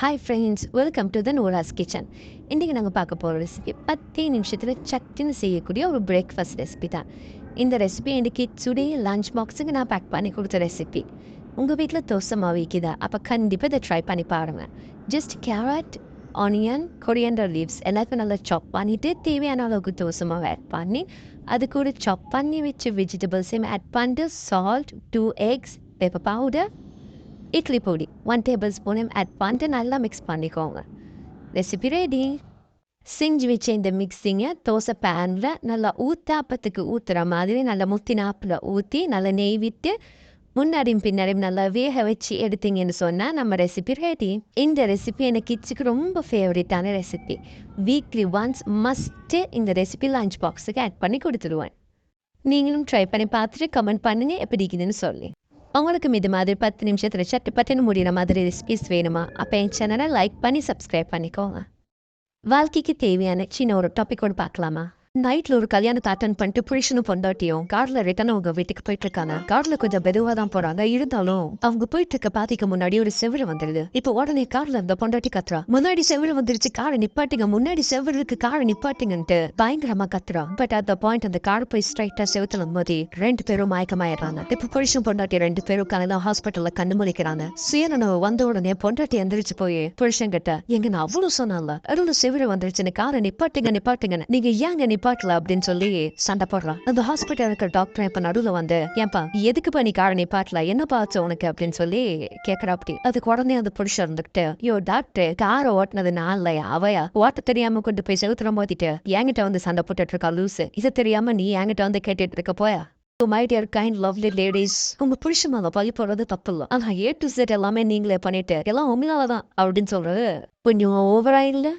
Hi friends, welcome to the Noora's kitchen. இன்றைக்கி நாங்கள் பார்க்க போகிற ரெசிபி 10 நிமிஷத்தில் சட்டுன்னு செய்யக்கூடிய ஒரு பிரேக்ஃபாஸ்ட் ரெசிபி தான். இந்த ரெசிபி என் கிட்ஸுடைய லஞ்ச் பாக்ஸுக்கு நான் பேக் பண்ணி கொடுத்த ரெசிபி. உங்கள் வீட்டில் தோசை மாவு வைக்குதா? அப்போ கண்டிப்பாக இதை ட்ரை பண்ணி பாருங்கள். Just carrot, onion, coriander leaves எல்லாத்தையும் நல்லா சாப் பண்ணிவிட்டு தேவையான அளவுக்கு தோசை மாவு ஆட் பண்ணி அது கூட சாப் பண்ணி வச்ச வெஜிடபிள்ஸையும் ஆட் பண்ணிட்டு salt, 2 eggs, pepper powder, idli பொடி 1 டேபிள் ஸ்பூனையும் ஆட் பண்ணிட்டு நல்லா மிக்ஸ் பண்ணிக்கோங்க. Recipe ready. செஞ்சு வச்ச இந்த மிக்ஸிங்கை தோசை பேனில் நல்லா ஊத்தாப்பத்துக்கு ஊற்றுற மாதிரி நல்லா முத்தினாப்பில் ஊற்றி நல்லா நெய் விட்டு முன்னாடியும் பின்னாடியும் நல்லா வேக வச்சு எடுத்தீங்கன்னு சொன்னால் நம்ம ரெசிபி ரெடி. இந்த ரெசிபி எனக்கு கிட்ஸுக்கு ரொம்ப ஃபேவரட்டான ரெசிபி. வீக்லி ஒன்ஸ் மஸ்ட்டு இந்த ரெசிபி லஞ்ச் பாக்ஸுக்கு ஆட் பண்ணி கொடுத்துடுவேன். நீங்களும் ட்ரை பண்ணி பார்த்துட்டு கமெண்ட் பண்ணுங்கள் எப்படி இருக்குதுன்னு சொல்லி. உங்களுக்கு இது மாதிரி 10 நிமிஷத்தில் சட்டுப்பட்டுன்னு முடிகிற மாதிரி ரெசிபிஸ் வேணுமா? அப்போ என் சேனலை லைக் பண்ணி சப்ஸ்கிரைப் பண்ணிக்கோங்க. வாழ்க்கைக்கு தேவையான சின்ன ஒரு டாபிக்கோடு பார்க்கலாமா? நைட்டில் ஒரு கல்யாணத்தை அட்டன் பண்ணிட்டு புருஷனும் பொண்டாட்டியும் காரில் ரிட்டர்ன் அவங்க வீட்டுக்கு போயிட்டு இருக்காங்க. காரில் கொஞ்சம் மெதுவாக தான் போகிறாங்க. இருந்தாலும் அவங்க போயிட்டு இருக்க பாதிக்கு முன்னாடி ஒரு செவிறு வந்துடுது. இப்போ உடனே காரில் இந்த பொண்டாட்டி கத்துறா, முன்னாடி செவிறு வந்துருச்சு, காரை நிப்பாட்டுங்க, முன்னாடி செவிருக்கு காரை நிப்பாட்டுங்கன்ட்டு பயங்கரமா கத்துறா. பட் அட் த பாயிண்ட் அந்த கார் போய் ஸ்ட்ரைட்டா செவுத்துல மோதி 2 பேரும் மயக்கமாயிடுறாங்க. இப்போ புருஷன் பொண்டாட்டி 2 பேரும் காலையில ஹாஸ்பிட்டல்ல கண்ணு முழிக்கிறாங்க. சுயநனவு வந்த உடனே பொண்டாட்டி எந்திரிச்சு போய் புருஷன் கிட்ட, எங்க நான் அவ்வளவு சொன்னால அவ்வளவு செவிறு வந்துருச்சுன்னு காரை நிப்பாட்டுங்கன்னு நீங்க ஏங்க நிப்பாட்டல அப்படின்னு சொல்லி சண்டை போடுறான். அந்த ஹாஸ்பிட்டல் இருக்கிற டாக்டர் இப்ப நடுவுல வந்து, ஏன்பா எதுக்குப்பா நீ காரை நிப்பாட்டல, என்ன பார்த்து உனக்கு அப்படின்னு சொல்லி கேக்குறா. அப்படி அதுக்கு உடனே அந்த புருஷன் இருந்துகிட்டு, யோ டாக்டர், காரை ஓட்டினது நான் இல்லையா, அவையா ஓட்ட தெரியாம கொண்டு போய் செவுத்துல மோதிட்டு என்கிட்ட வந்து சண்டை போட்டுட்டு இருக்கா லூசு, இதை தெரியாம நீ என்கிட்ட வந்து கேட்டுட்டு இருக்க போயா. My dear kind lovely ladies, உங்க புருஷன் மேல பழி போடுறது தப்பு இல்லை, ஆனா A to Z எல்லாமே நீங்களே பண்ணிட்டு எல்லாம் உண்மையாலதான் அப்படின்னு சொல்றது கொஞ்சம் ஓவரா இல்லை?